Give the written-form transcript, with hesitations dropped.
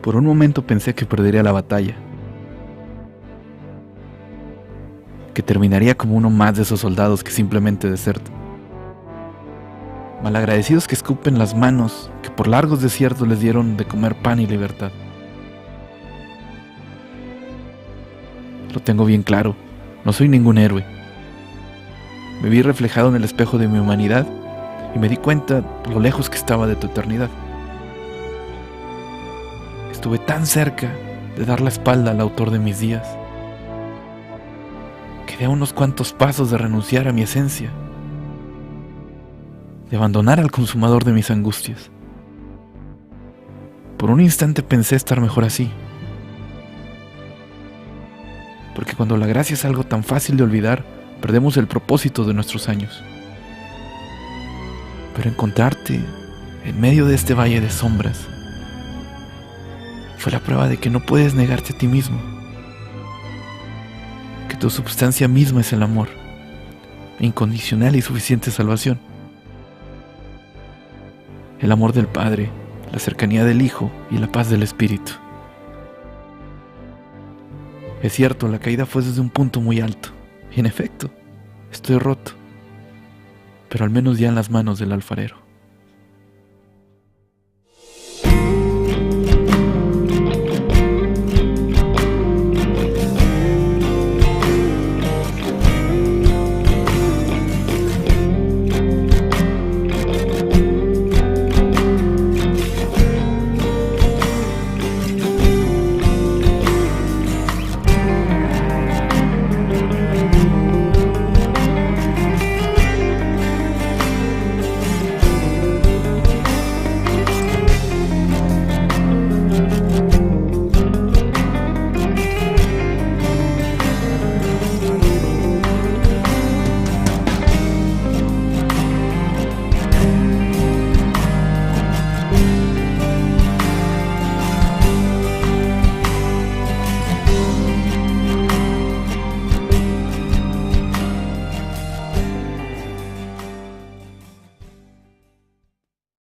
Por un momento pensé que perdería la batalla, que terminaría como uno más de esos soldados que simplemente desertan. Malagradecidos que escupen las manos que por largos desiertos les dieron de comer pan y libertad. Lo tengo bien claro, no soy ningún héroe. Me vi reflejado en el espejo de mi humanidad y me di cuenta lo lejos que estaba de tu eternidad. Estuve tan cerca de dar la espalda al autor de mis días. Quedé a unos cuantos pasos de renunciar a mi esencia, de abandonar al consumador de mis angustias. Por un instante pensé estar mejor así, porque cuando la gracia es algo tan fácil de olvidar, perdemos el propósito de nuestros años. Pero encontrarte en medio de este valle de sombras fue la prueba de que no puedes negarte a ti mismo, que tu substancia misma es el amor, incondicional y suficiente salvación. El amor del Padre, la cercanía del Hijo y la paz del Espíritu. Es cierto, la caída fue desde un punto muy alto, y en efecto, estoy roto, pero al menos ya en las manos del alfarero.